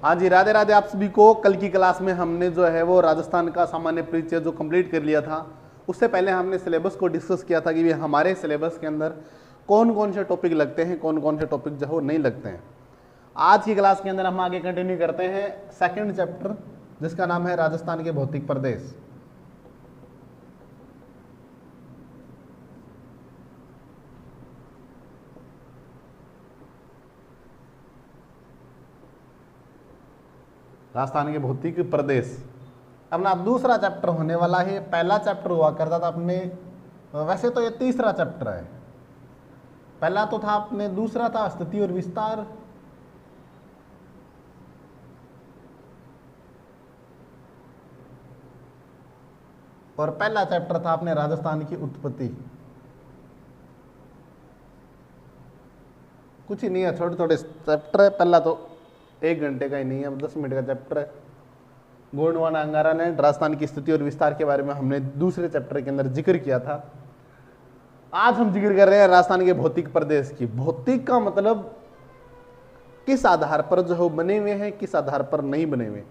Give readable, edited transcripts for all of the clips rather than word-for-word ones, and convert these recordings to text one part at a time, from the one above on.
हाँ जी, राधे राधे आप सभी को। कल की क्लास में हमने जो है वो राजस्थान का सामान्य परिचय जो कंप्लीट कर लिया था। उससे पहले हमने सिलेबस को डिस्कस किया था कि हमारे सिलेबस के अंदर कौन कौन से टॉपिक लगते हैं, कौन कौन से टॉपिक जो है वो नहीं लगते हैं। आज की क्लास के अंदर हम आगे कंटिन्यू करते हैं सेकंड चैप्टर, जिसका नाम है राजस्थान के भौतिक प्रदेश। राजस्थान के भौतिक प्रदेश अपना दूसरा चैप्टर होने वाला है। पहला चैप्टर हुआ करता था अपने, वैसे तो ये तीसरा चैप्टर है। पहला तो था अपने, दूसरा था स्थिति और विस्तार, और पहला चैप्टर था अपने राजस्थान की उत्पत्ति। कुछ ही नहीं है, छोटे छोटे चैप्टर है। पहला तो 1 घंटे का ही नहीं है, 10 मिनट का चैप्टर है। गोंडवाना अंगारा ने राजस्थान की स्थिति और विस्तार के बारे में हमने दूसरे चैप्टर के अंदर जिक्र किया था। आज हम जिक्र कर रहे हैं राजस्थान के भौतिक प्रदेश की। भौतिक का मतलब किस आधार पर जो है बने हुए हैं, किस आधार पर नहीं बने हुए।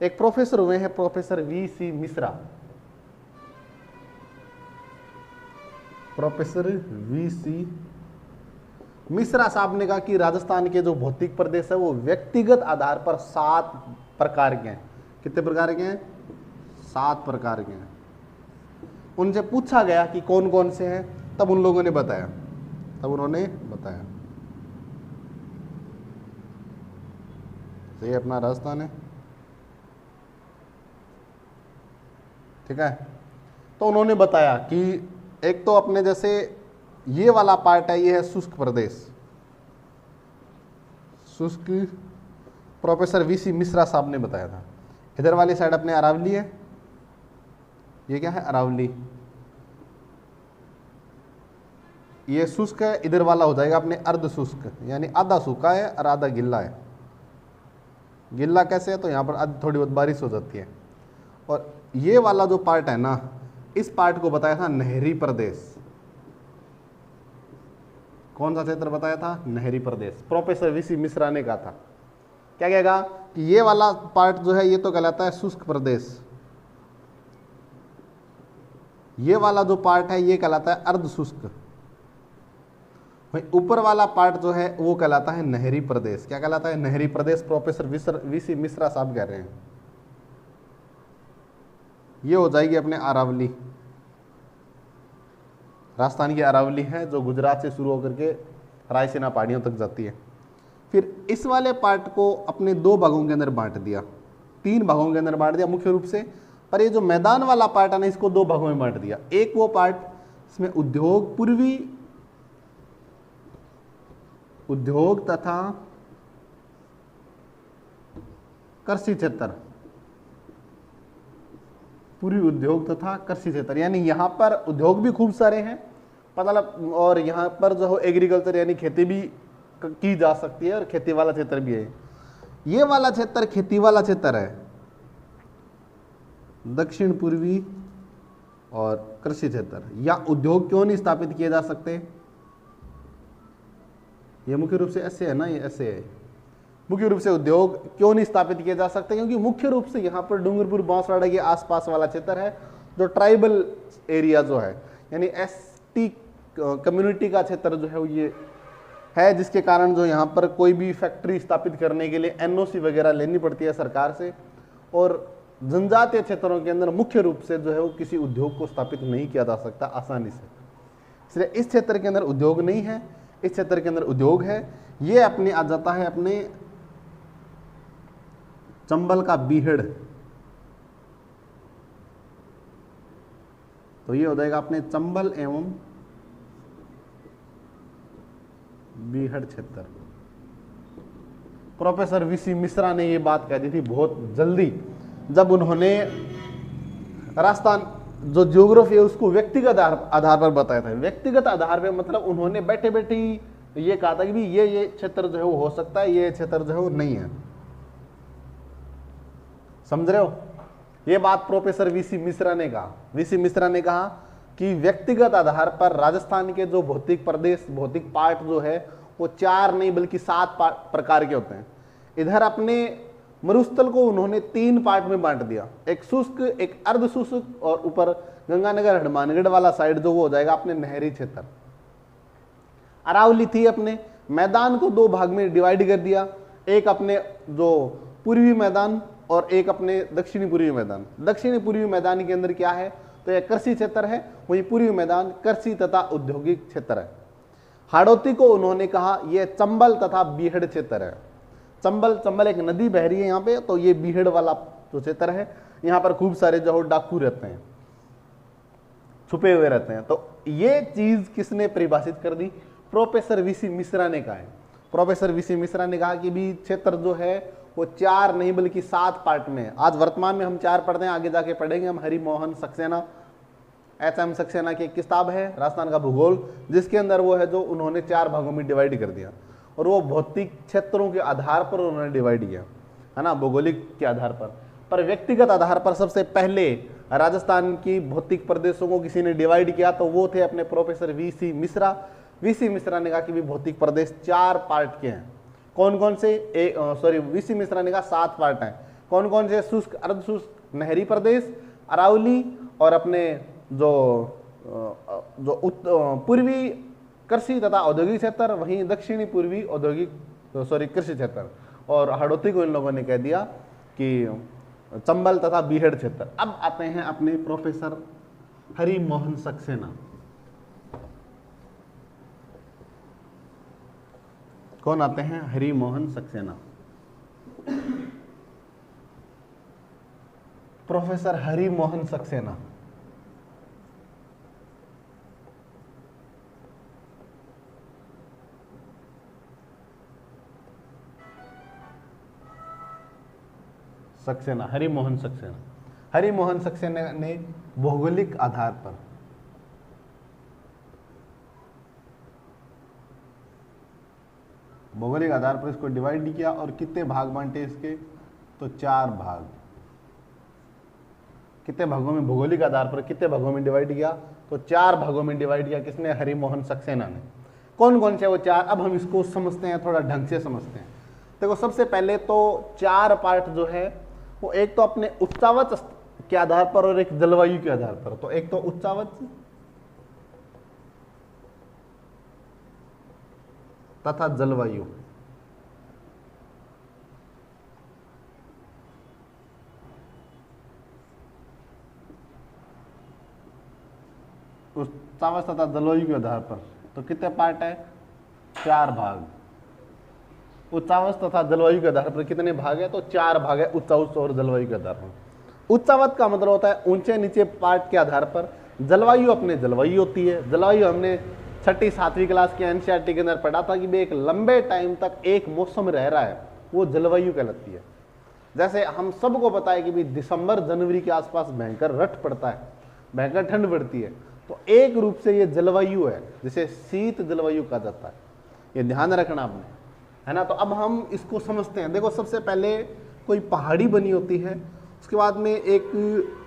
एक प्रोफेसर हुए हैं, professor VC. Mishra. Professor VC. Mishra साहब ने कहा कि राजस्थान के जो भौतिक प्रदेश है वो व्यक्तिगत आधार पर 7 प्रकार के हैं। कितने प्रकार के हैं? 7 प्रकार के हैं। उनसे पूछा गया कि कौन कौन से हैं, तब उन लोगों ने बताया, ये अपना राजस्थान है, ठीक है। तो उन्होंने बताया कि एक तो अपने जैसे ये वाला पार्ट है, ये है शुष्क प्रदेश। शुष्क प्रोफेसर वी.सी. मिश्रा साहब ने बताया था। इधर वाली साइड अपने अरावली है, ये क्या है? अरावली। ये शुष्क है। इधर वाला हो जाएगा अपने अर्ध शुष्क, यानी आधा सूखा है और आधा गिल्ला है। गिल्ला कैसे है? तो यहाँ पर थोड़ी बहुत बारिश हो जाती है। और ये वाला जो पार्ट है ना, इस पार्ट को बताया था नहरी प्रदेश। कौन सा क्षेत्र बताया था? नहरी प्रदेश। Professor VC. मिश्रा ने कहा था, क्या कहेगा कि ये वाला पार्ट जो है ये तो कहलाता है शुष्क प्रदेश। ये वाला जो पार्ट है ये कहलाता है अर्ध शुष्क। ऊपर वाला पार्ट जो है वो कहलाता है नहरी प्रदेश। क्या कहलाता है? नहरी प्रदेश। Professor VC. मिश्रा साहब कह रहे हैं। ये हो जाएगी अपने अरावली। राजस्थान की अरावली है जो गुजरात से शुरू होकर के रायसीना पहाड़ियों तक जाती है। फिर इस वाले पार्ट को अपने 2 भागों के अंदर बांट दिया, 3 भागों के अंदर बांट दिया मुख्य रूप से। पर ये जो मैदान वाला पार्ट है ना, इसको 2 भागों में बांट दिया। एक वो पार्ट इसमें उद्योग, पूर्वी उद्योग तथा कृषि क्षेत्र, पूर्वी उद्योग तथा कृषि क्षेत्र, यानी यहाँ पर उद्योग भी खूब सारे हैं, मतलब, और यहाँ पर जो है एग्रीकल्चर यानी खेती भी की जा सकती है, और खेती वाला क्षेत्र भी है। ये वाला क्षेत्र खेती वाला क्षेत्र है। दक्षिण पूर्वी और कृषि क्षेत्र, या उद्योग क्यों नहीं स्थापित किए जा सकते? ये मुख्य रूप से ऐसे है ना, ये ऐसे है। मुख्य रूप से उद्योग क्यों नहीं स्थापित किए जा सकते? क्योंकि मुख्य रूप से यहाँ पर डूंगरपुर बांसवाड़ा के आसपास वाला क्षेत्र है जो ट्राइबल एरिया जो है, यानी एसटी कम्युनिटी का क्षेत्र जो है वो ये है, जिसके कारण जो यहाँ पर कोई भी फैक्ट्री स्थापित करने के लिए एनओसी वगैरह लेनी पड़ती है सरकार से। और जनजातीय क्षेत्रों के अंदर मुख्य रूप से जो है वो किसी उद्योग को स्थापित नहीं किया जा सकता आसानी से, इसलिए इस क्षेत्र के अंदर उद्योग नहीं है। इस क्षेत्र के अंदर उद्योग है। ये अपने आ जाता है अपने चंबल का बीहड़, तो ये हो जाएगा अपने चंबल एवं बीहड़ क्षेत्र। Professor VC. मिश्रा ने ये बात कह दी थी बहुत जल्दी, जब उन्होंने राजस्थान जो ज्योग्राफी है उसको व्यक्तिगत आधार पर बताया था। व्यक्तिगत आधार पर मतलब उन्होंने बैठे बैठे ये कहा था कि ये क्षेत्र जो है वो हो सकता है, ये क्षेत्र जो है वो नहीं है। समझ रहे हो? ये बात प्रोफेसर वी.सी. मिश्रा ने कहा। वी.सी. मिश्रा ने कहा कि व्यक्तिगत आधार पर राजस्थान के जो भौतिक प्रदेश, भौतिक पार्ट जो है वो 4 नहीं बल्कि 7 प्रकार के होते हैं। इधर अपने मरुस्थल को उन्होंने 3 पार्ट में बांट दिया, एक शुष्क, एक अर्ध शुष्क और ऊपर गंगानगर हनुमानगढ़ वाला साइड जो वो हो जाएगा अपने नहरी क्षेत्र। अरावली थी अपने मैदान को 2 भाग में डिवाइड कर दिया, एक अपने जो पूर्वी मैदान और एक अपने दक्षिणी पूर्वी मैदान। दक्षिणी पूर्वी मैदान के अंदर क्या है, तो यह कृषि क्षेत्र है, वही पूर्वी मैदान कृषि तथा औद्योगिक क्षेत्र है। हाड़ौती को उन्होंने कहा यह चंबल तथा बीहड़ क्षेत्र है। चंबल एक नदी बह रही है यहाँ पे, तो ये बीहड़ वाला जो क्षेत्र है, यहाँ पर खूब सारे जो डाकू रहते हैं, छुपे हुए रहते हैं। तो ये चीज किसने परिभाषित कर दी, प्रोफेसर वीसी मिश्रा ने कहा है। प्रोफेसर वीसी मिश्रा ने कहा कि भी क्षेत्र जो है वो 4 नहीं बल्कि 7 पार्ट में है। आज वर्तमान में हम 4 पढ़ते हैं, आगे जाके पढ़ेंगे हम हरि मोहन सक्सेना, एचएम सक्सेना की एक किताब है राजस्थान का भूगोल, जिसके अंदर वो है जो उन्होंने 4 भागों में डिवाइड कर दिया, और वो भौतिक क्षेत्रों के आधार पर उन्होंने डिवाइड किया है ना, भौगोलिक के आधार पर व्यक्तिगत आधार पर सबसे पहले राजस्थान की भौतिक प्रदेशों को किसी ने डिवाइड किया तो वो थे अपने professor VC Mishra. VC Mishra ने कहा कि भी भौतिक प्रदेश 4 पार्ट के हैं। कौन कौन से, वीसी मिश्रा ने कहा 7 पार्ट हैं। कौन कौन से, शुष्क, अर्धशुष्क, नहरी प्रदेश, अरावली और अपने जो पूर्वी कृषि तथा औद्योगिक क्षेत्र, वहीं दक्षिणी पूर्वी कृषि क्षेत्र। और हाड़ौती को इन लोगों ने कह दिया कि चंबल तथा बीहड़ क्षेत्र। अब आते हैं अपने प्रोफेसर हरि मोहन सक्सेना। कौन आते हैं, हरि मोहन सक्सेना। प्रोफेसर हरि मोहन सक्सेना हरि मोहन सक्सेना। हरि मोहन सक्सेना ने भौगोलिक आधार पर इसको डिवाइड किया, और कितने भाग बांटे इसके, तो 4 भाग। कितने भागों में, भौगोलिक आधार पर कितने भागों में डिवाइड किया, तो 4 भागों में डिवाइड किया। किसने, हरि मोहन सक्सेना ने। कौन कौन से वो 4, अब हम इसको समझते हैं, थोड़ा ढंग से समझते हैं। देखो सबसे पहले तो 4 पार्ट जो है वो एक तो अपने उच्चावच के आधार पर और एक जलवायु के आधार पर। तो एक तो उच्चावच तथा जलवायु। उच्चावच तथा जलवायु के आधार पर तो कितने पार्ट है, 4 भाग। उच्चावच तथा जलवायु के आधार पर कितने भाग है, तो 4 भाग है उच्चावच और जलवायु के आधार पर। उच्चावच का मतलब होता है ऊंचे नीचे पार्ट के आधार पर। जलवायु अपने जलवायु होती है। जलवायु हमने 6ठी 7वीं क्लास के एनसीईआरटी के अंदर पढ़ा था कि भी एक लंबे टाइम तक एक मौसम रह रहा है, वो जलवायु कहलाती है। जैसे हम सबको पता है कि भी दिसंबर जनवरी के आसपास भयंकर रट पड़ता है, भयंकर ठंड पड़ती है, तो एक रूप से ये जलवायु है, जिसे शीत जलवायु कहा जाता है। ये ध्यान रखना आपने, है ना। तो अब हम इसको समझते हैं। देखो सबसे पहले कोई पहाड़ी बनी होती है, उसके बाद में एक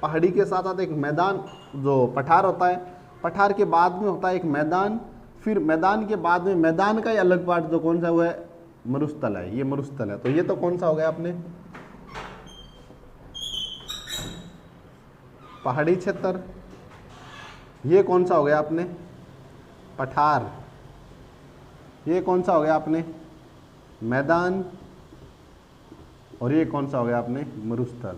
पहाड़ी के साथ साथ एक मैदान जो पठार होता है, पठार के बाद में होता है एक मैदान, फिर मैदान के बाद में मैदान का ही अलग पार्ट जो कौन सा हुआ है, मरुस्थल है। ये मरुस्थल है। तो ये तो कौन सा हो गया अपने पहाड़ी क्षेत्र। ये कौन सा हो गया अपने पठार। ये कौन सा हो गया अपने मैदान। और ये कौन सा हो गया अपने मरुस्थल।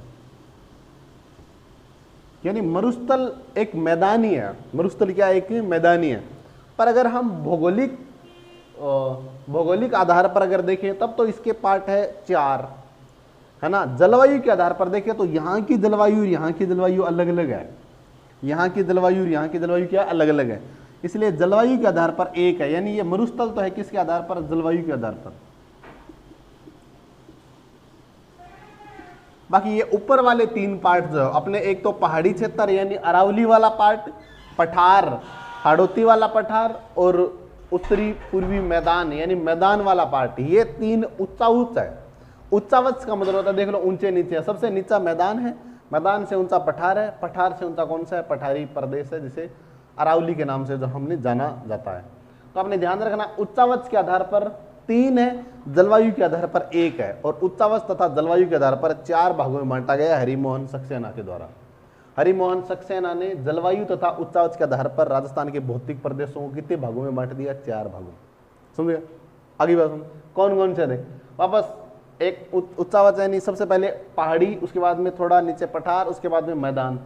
यानी मरुस्थल एक मैदानी है। मरुस्थल क्या है, एक मैदानी है। पर अगर हम भौगोलिक आधार पर अगर देखें तब तो इसके पार्ट है 4, है ना। जलवायु के आधार पर देखें तो यहाँ की जलवायु और यहाँ की जलवायु अलग अलग है। यहाँ की जलवायु और यहाँ की जलवायु क्या अलग अलग है, इसलिए जलवायु के आधार पर एक है। यानी ये मरुस्थल तो है किसके आधार पर, जलवायु के आधार पर। बाकी ये ऊपर वाले 3 पार्ट जो अपने, एक तो पहाड़ी क्षेत्र यानी अरावली वाला पार्ट, पठार हाड़ौती वाला पठार, और उत्तरी पूर्वी मैदान यानी मैदान वाला पार्ट, ये 3 उच्चावच है। उच्चावच का मतलब होता है, देख लो ऊंचे नीचे है। सबसे नीचा मैदान है, मैदान से ऊंचा पठार है, पठार से ऊंचा कौन सा है, पठारी प्रदेश है, जिसे अरावली के नाम से जो हमने जाना जाता है। तो आपने ध्यान रखना, उच्चावच के आधार पर 3 है, जलवायु के आधार पर 1 है, और उच्चावच तथा जलवायु के आधार पर 4 भागों में बांटा गया हरिमोहन सक्सेना के द्वारा। हरिमोहन सक्सेना ने जलवायु तथा उच्चावच के आधार पर राजस्थान के भौतिक प्रदेशों को कितने भागों में बांट दिया? 4 भागों। समझ गए? आगे बात सुन, कौन कौन से थे? वापस एक उच्चावच यानी सबसे पहले पहाड़ी, उसके बाद में थोड़ा नीचे पठार, उसके बाद में मैदान।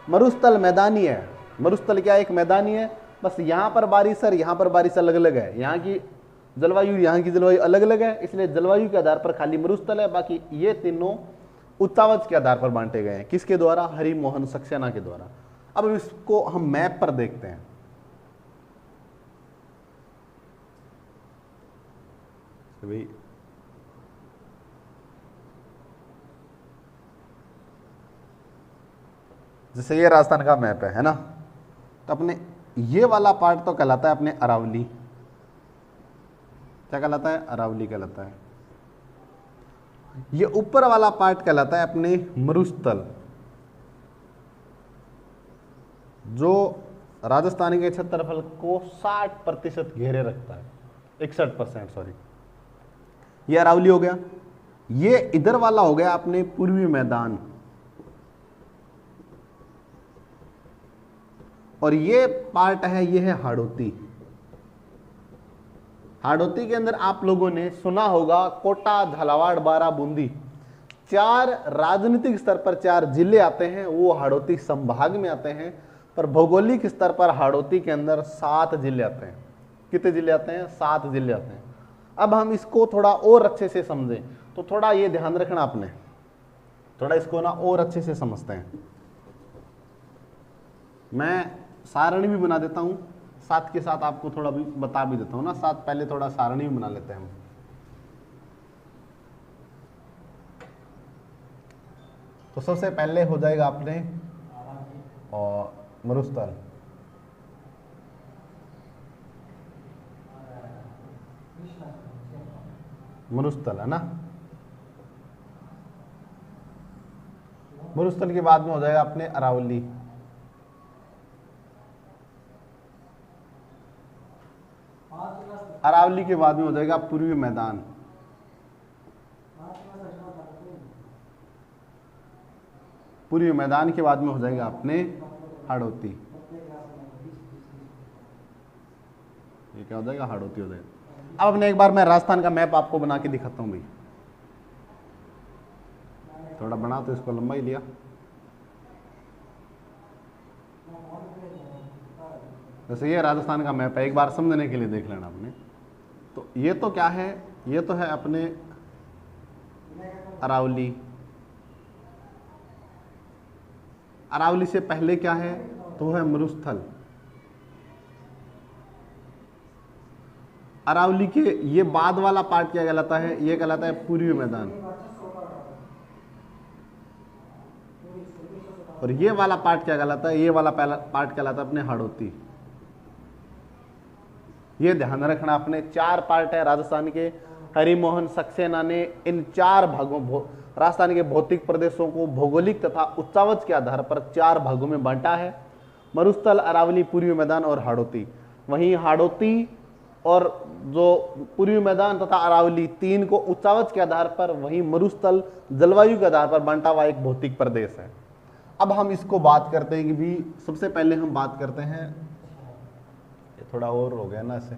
मरुस्थल मैदानी है। मरुस्थल क्या? एक मैदानी है। बस यहाँ पर बारिश और यहाँ पर बारिश अलग अलग है। यहाँ की जलवायु अलग अलग है, इसलिए जलवायु के आधार पर खाली मरुस्थल है, बाकी ये तीनों उच्चावच के आधार पर बांटे गए हैं। किसके द्वारा? हरिमोहन सक्सेना के द्वारा। अब इसको हम मैप पर देखते हैं। भाई जैसे ये राजस्थान का मैप है ना, तो अपने ये वाला पार्ट तो कहलाता है अपने अरावली। क्या कहलाता है? अरावली कहलाता है। ये ऊपर वाला पार्ट कहलाता है अपने मरुस्थल, जो राजस्थान के क्षेत्रफल को 60% घेरे रखता है। 61%, सॉरी। ये अरावली हो गया। ये इधर वाला हो गया अपने पूर्वी मैदान, और ये पार्ट है, ये है हाड़ौती। हाड़ौती के अंदर आप लोगों ने सुना होगा कोटा, झालावाड़, बारा, बूंदी, 4 राजनीतिक स्तर पर 4 जिले आते हैं, वो हाड़ौती संभाग में आते हैं। पर भौगोलिक स्तर पर हाड़ौती के अंदर 7 जिले आते हैं। कितने जिले आते हैं? 7 जिले आते हैं। अब हम इसको थोड़ा और अच्छे से समझें तो थोड़ा ये ध्यान रखना आपने, थोड़ा इसको ना और अच्छे से समझते हैं। मैं सारणी भी बना देता हूं, साथ के साथ आपको थोड़ा भी बता भी देता हूं ना। साथ पहले थोड़ा सारणी भी बना लेते हैं हम। तो सबसे पहले हो जाएगा आपने और मरुस्थल, मरुस्थल है ना। मरुस्थल के बाद में हो जाएगा अपने अरावली, अरावली के बाद में हो जाएगा पूर्वी मैदान, पूर्वी मैदान के बाद में हो जाएगा अपने हाड़ौती। ये क्या हो जाएगा? हाड़ौती हो जाएगा। अब अपने एक बार मैं राजस्थान का मैप आपको बना के दिखाता हूं भाई। थोड़ा बना तो इसको लंबा ही लिया। जैसे ये राजस्थान का मैप है, एक बार समझने के लिए देख लेना आपने। तो ये तो क्या है? ये तो है अपने अरावली। अरावली से पहले क्या है? तो है मरुस्थल। अरावली के ये बाद वाला पार्ट क्या कहलाता है? ये कहलाता है पूर्वी मैदान। और ये वाला पार्ट क्या कहलाता है? ये वाला पहला पार्ट कहलाता है अपने हाड़ौती। ये ध्यान रखना आपने। 4 पार्ट है राजस्थान के। हरिमोहन सक्सेना ने इन 4 भागों, राजस्थान के भौतिक प्रदेशों को भौगोलिक तथा उच्चावच के आधार पर 4 भागों में बांटा है। मरुस्थल, अरावली, पूर्वी मैदान और हाड़ौती। वहीं हाड़ौती और जो पूर्वी मैदान तथा अरावली 3 को उच्चावच के आधार पर, वहीं मरुस्थल जलवायु के आधार पर बांटा हुआ एक भौतिक प्रदेश है। अब हम इसको बात करते हैं कि भी सबसे पहले हम बात करते हैं, ये थोड़ा और हो गया ना, ऐसे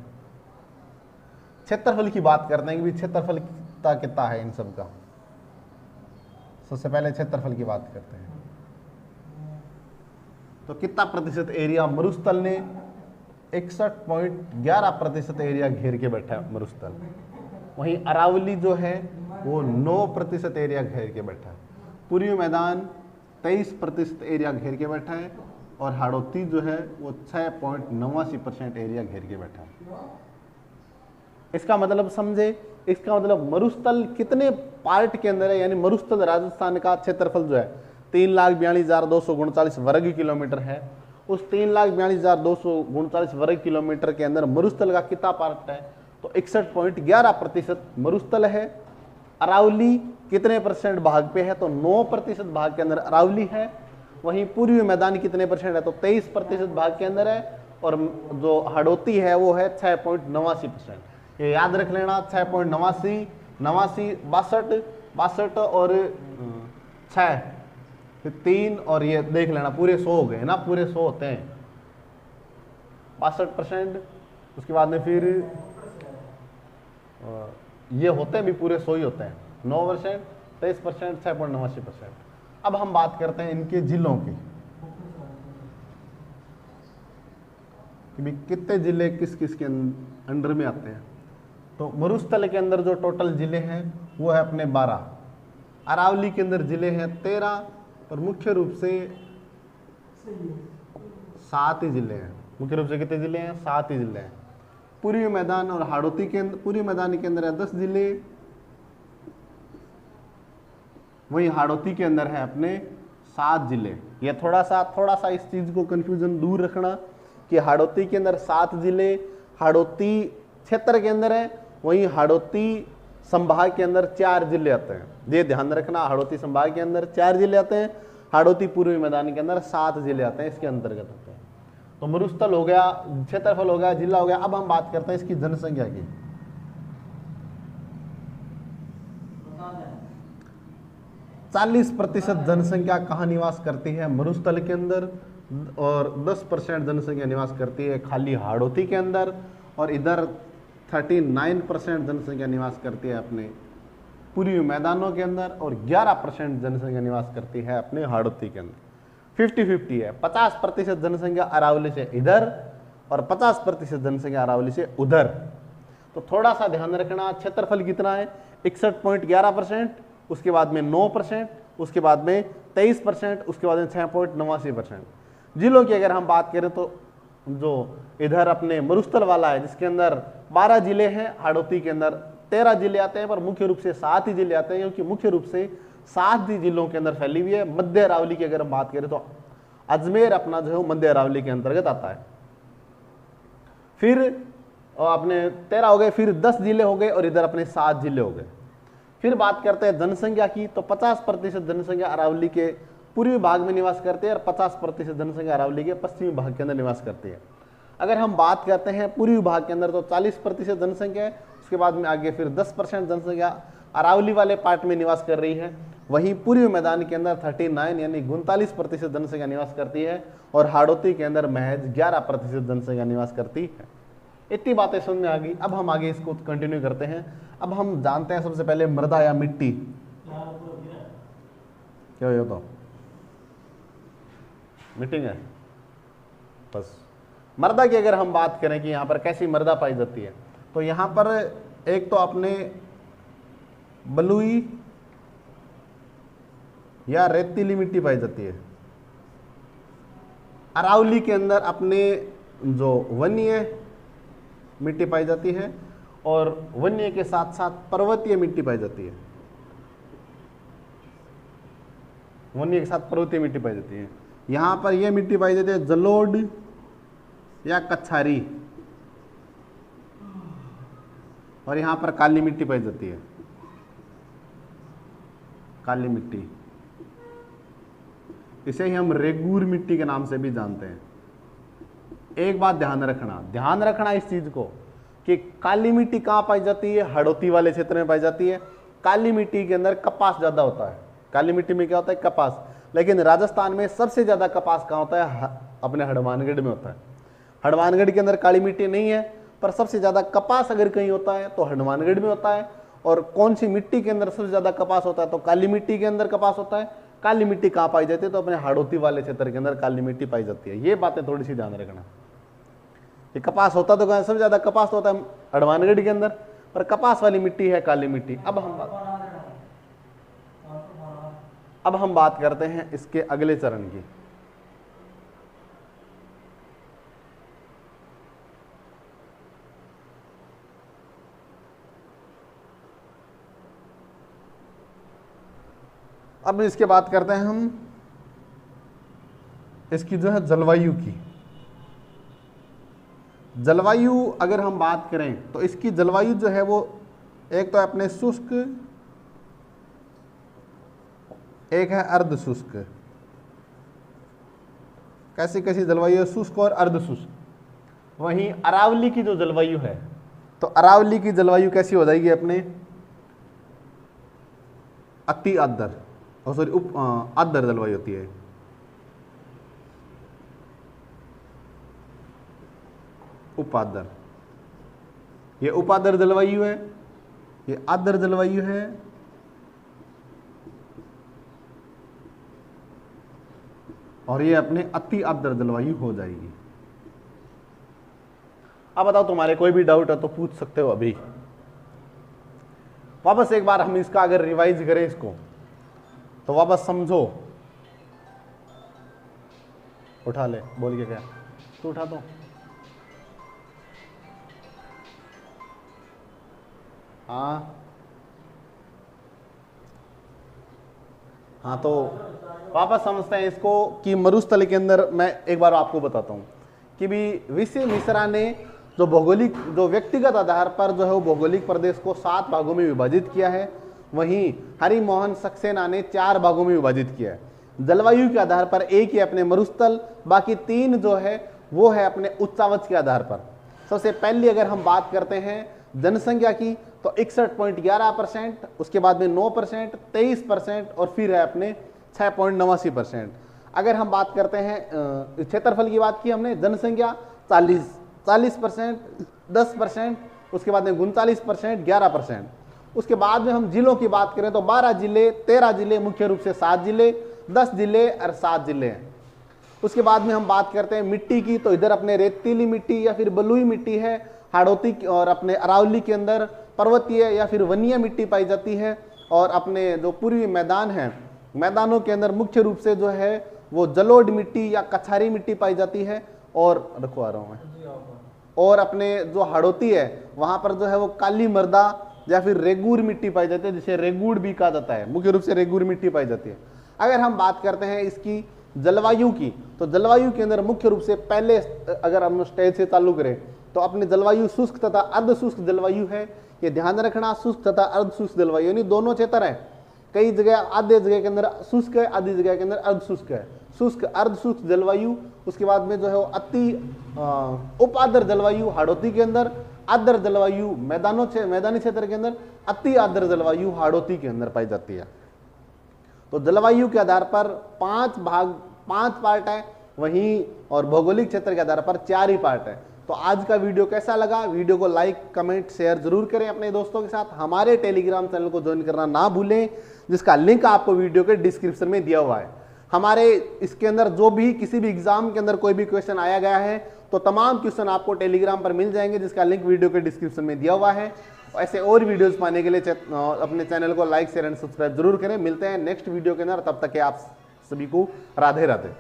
क्षेत्रफल की बात करते हैं कि भी क्षेत्रफल कितना है इन सब का। सबसे पहले क्षेत्रफल की बात करते हैं। तो कितना प्रतिशत एरिया मरुस्थल ने? 61.11% एरिया घेर के बैठा है मरुस्थल। वहीं अरावली जो है वो 9% एरिया घेर के बैठा है। पूर्वी मैदान 23% एरिया घेर के बैठा है, और हाड़ौती जो है वो 6.89% एरिया घेर के बैठा है। इसका मतलब समझे, इसका मतलब मरुस्थल कितने पार्ट के अंदर है, यानी मरुस्थल राजस्थान का क्षेत्रफल जो है 3,42,239 वर्ग किलोमीटर है। उस 3,42,239 वर्ग किलोमीटर के अंदर मरुस्थल का कितना पार्ट है? तो 61.11% मरुस्थल है। अरावली कितने परसेंट भाग पे है? तो 9% भाग के अंदर अरावली है। वहीं पूर्वी मैदान कितने परसेंट है? तो 23% भाग के अंदर है। और जो हाड़ौती है वो है 6.89%। ये याद रख लेना 6.89, 89, 62, 62 और 6, फिर 3 और ये देख लेना पूरे 100 हो गए ना, पूरे 100 होते हैं 62%। उसके बाद में फिर ये होते हैं भी पूरे 100 ही होते हैं 9%, 23%, 6.89%। अब हम बात करते हैं इनके जिलों की कि भी कितने जिले किस किस के अंडर में आते हैं। तो मरुस्थल के अंदर जो टोटल जिले हैं वो है अपने 12, अरावली के अंदर जिले हैं 13, पर मुख्य रूप से 7 ही जिले हैं। मुख्य रूप से कितने जिले हैं? 7 ही जिले हैं। पूर्वी मैदान और हाड़ौती के अंदर, पूर्वी मैदान के अंदर है 10 जिले, वहीं हाड़ौती के अंदर है अपने 7 जिले। ये थोड़ा सा इस चीज को कंफ्यूजन दूर रखना कि हाड़ौती के अंदर 7 जिले हाड़ौती क्षेत्र के अंदर है, वहीं हाड़ौती संभाग के अंदर 4 जिले आते हैं। ये ध्यान रखना, हाड़ौती संभाग के अंदर 4 जिले आते हैं, हाड़ौती पूर्वी मैदान के अंदर 7 जिले आते हैं, इसके अंतर्गत आते हैं। तो मरुस्थल हो गया, क्षेत्रफल हो गया, जिला हो गया। अब हम बात करते हैं इसकी जनसंख्या की। 40% जनसंख्या कहाँ निवास करती है? मरुस्थल के अंदर, और 10% जनसंख्या निवास करती है खाली हाड़ौती के अंदर, और इधर 39% जनसंख्या निवास करती है अपने पूर्वी मैदानों के अंदर, और 11% जनसंख्या निवास करती है अपने हाड़ौती के अंदर। 50-50 है। 50% जनसंख्या अरावली से इधर और 50% जनसंख्या अरावली से उधर। तो थोड़ा सा ध्यान रखना, क्षेत्रफल कितना है? 61.11%, उसके बाद में 9%, उसके बाद में 23%, उसके बाद में 6.89%। जिलों की अगर हम बात करें तो जो इधर अपने मरुस्थल वाला है जिसके अंदर 12 जिले हैं, हाड़ौती के अंदर 13 जिले आते हैं, पर मुख्य रूप से 7 ही जिले आते हैं, क्योंकि मुख्य रूप से 7 ही जिलों के अंदर फैली हुई है। मध्य अरावली की अगर हम बात करें तो अजमेर अपना जो है मध्य अरावली के अंतर्गत आता है। फिर अपने 13 हो गए, फिर 10 जिले हो गए, और इधर अपने 7 जिले हो गए। फिर बात करते हैं जनसंख्या की, तो 50% जनसंख्या अरावली के पूर्वी भाग में निवास करते हैं, और 50% जनसंख्या अरावली के पश्चिमी भाग के अंदर निवास करती है। अगर हम बात करते हैं पूर्वी भाग के अंदर तो 40% जनसंख्या है, उसके बाद में आगे फिर 10% जनसंख्या अरावली वाले पार्ट में निवास कर रही है। वहीं पूर्वी मैदान के अंदर 39 यानी 39% जनसंख्या निवास करती है, और हाड़ौती के अंदर महज 11% जनसंख्या निवास करती है। इतनी बातें समझ में आ गई। अब हम आगे इसको कंटिन्यू करते हैं। अब हम जानते हैं सबसे पहले मृदा या मिट्टी क्या हो, तो मीटिंग है बस। मृदा की अगर हम बात करें कि यहाँ पर कैसी मृदा पाई जाती है, तो यहाँ पर एक तो अपने बलुई या रेतीली मिट्टी पाई जाती है। अरावली के अंदर अपने जो वन्य मिट्टी पाई जाती है, और वन्य के साथ साथ पर्वतीय मिट्टी पाई जाती है। वन्य के साथ पर्वतीय मिट्टी पाई जाती है। यहाँ पर यह मिट्टी पाई जाती है जलोढ़ या कच्छारी, और यहाँ पर काली मिट्टी पाई जाती है, काली मिट्टी। इसे ही हम रेगूर मिट्टी के नाम से भी जानते हैं। एक बात ध्यान रखना इस चीज को कि काली मिट्टी कहाँ पाई जाती है? हाड़ौती वाले क्षेत्र में पाई जाती है। काली मिट्टी के अंदर कपास ज्यादा होता है। काली मिट्टी में क्या होता है? कपास। लेकिन राजस्थान में सबसे ज्यादा कपास कहाँ होता है? अपने हनुमानगढ़ में होता है। हनुमानगढ़ के अंदर काली मिट्टी नहीं है, पर सबसे ज्यादा कपास अगर कहीं होता है तो हनुमानगढ़ में होता है। और कौन सी मिट्टी के अंदर सबसे ज्यादा कपास होता है? तो काली मिट्टी के अंदर कपास होता है। काली मिट्टी कहाँ पाई जाती है? तो अपने हाड़ौती वाले क्षेत्र के अंदर काली मिट्टी पाई जाती है। ये बातें थोड़ी सी ध्यान रखना। ये कपास होता तो सबसे ज्यादा कपास होता है हनुमानगढ़ के अंदर, पर कपास वाली मिट्टी है काली मिट्टी। अब हम बात करते हैं इसके अगले चरण की। अब इसके बात करते हैं हम इसकी जो है जलवायु की। जलवायु अगर हम बात करें तो इसकी जलवायु जो है वो एक तो अपने शुष्क, एक है अर्ध शुष्क। कैसी कैसी जलवायु है? शुष्क और अर्ध शुष्क। वहीं अरावली की जो जलवायु है तो अरावली की जलवायु कैसी हो जाएगी अपने, अति आर्द्र, और सॉरी आर्द्र जलवायु होती है। उपाद्र, ये उपाद्र जलवायु है, ये आर्द्र जलवायु है, और ये अपने अति आर्द्र जलवायु हो जाएगी। अब बताओ तुम्हारे कोई भी डाउट है तो पूछ सकते हो अभी। वापस एक बार हम इसका अगर रिवाइज करें इसको, तो वापस समझो। उठा ले, बोल के क्या, तू उठा दो। हाँ तो वापस समझते हैं इसको कि मरुस्थल के अंदर मैं एक बार आपको बताता हूं कि भी वीसी मिश्रा ने जो भौगोलिक, जो व्यक्तिगत आधार पर जो है वो भौगोलिक प्रदेश को 7 भागों में विभाजित किया है, वहीं हरिमोहन सक्सेना ने 4 भागों में विभाजित किया है। जलवायु के आधार पर एक ही अपने मरुस्थल, बाकी 3 जो है वो है अपने उच्चावच के आधार पर। सबसे पहली अगर हम बात करते हैं जनसंख्या की, तो 61.11%, उसके बाद में 9%, 23% और फिर है अपने 6.89%। अगर हम बात करते हैं क्षेत्रफल की बात की हमने, जनसंख्या 40%, 10%, उसके बाद में 39%, 11%। उसके बाद में हम जिलों की बात करें तो 12 जिले, 13 जिले, मुख्य रूप से 7 जिले, 10 जिले और 7 जिले हैं। उसके बाद में हम बात करते हैं मिट्टी की, तो इधर अपने रेतीली मिट्टी या फिर बलुई मिट्टी है, हाड़ौती और अपने अरावली के अंदर पर्वतीय या फिर वनीय मिट्टी पाई जाती है, और अपने जो पूर्वी मैदान हैं, मैदानों के अंदर मुख्य रूप से जो है वो जलोढ़ मिट्टी या कछारी मिट्टी पाई जाती है। और रखवा रहा हूँ मैं, और अपने जो हाड़ौती है वहां पर जो है वो काली मर्दा या फिर रेगूर मिट्टी पाई जाती है, जिसे रेगूड़ भी कहा जाता है, मुख्य रूप से रेगूर मिट्टी पाई जाती है। अगर हम बात करते हैं इसकी जलवायु की, तो जलवायु के अंदर मुख्य रूप से पहले अगर हम स्टेज से चालू करें तो अपनी जलवायु शुष्क तथा अर्ध शुष्क जलवायु है। ये ध्यान रखना, शुष्क तथा अर्ध शुष्क जलवायु यानी दोनों क्षेत्र है। कई जगह, आधे जगह के अंदर शुष्क है, आधी जगह के अंदर अर्ध शुष्क है। शुष्क अर्ध शुष्क जलवायु, उसके बाद में जो है वो अति उपाद्र जलवायु हाड़ौती के अंदर, आर्द्र जलवायु मैदानी क्षेत्र के अंदर, अति आर्द्र जलवायु हाड़ौती के अंदर पाई जाती है। तो जलवायु के आधार पर 5 पार्ट है वहीं, और भौगोलिक क्षेत्र के आधार पर 4 ही पार्ट है। तो आज का वीडियो कैसा लगा, वीडियो को लाइक, कमेंट, शेयर जरूर करें अपने दोस्तों के साथ। हमारे टेलीग्राम चैनल को ज्वाइन करना ना भूलें, जिसका लिंक आपको वीडियो के डिस्क्रिप्शन में दिया हुआ है। हमारे इसके अंदर जो भी किसी भी एग्जाम के अंदर कोई भी क्वेश्चन आया गया है, तो तमाम क्वेश्चन आपको टेलीग्राम पर मिल जाएंगे, जिसका लिंक वीडियो के डिस्क्रिप्शन में दिया हुआ है। ऐसे और वीडियोस पाने के लिए अपने चैनल को लाइक, शेयर एंड सब्सक्राइब जरूर करें। मिलते हैं नेक्स्ट वीडियो के अंदर, तब तक के आप सभी को राधे राधे।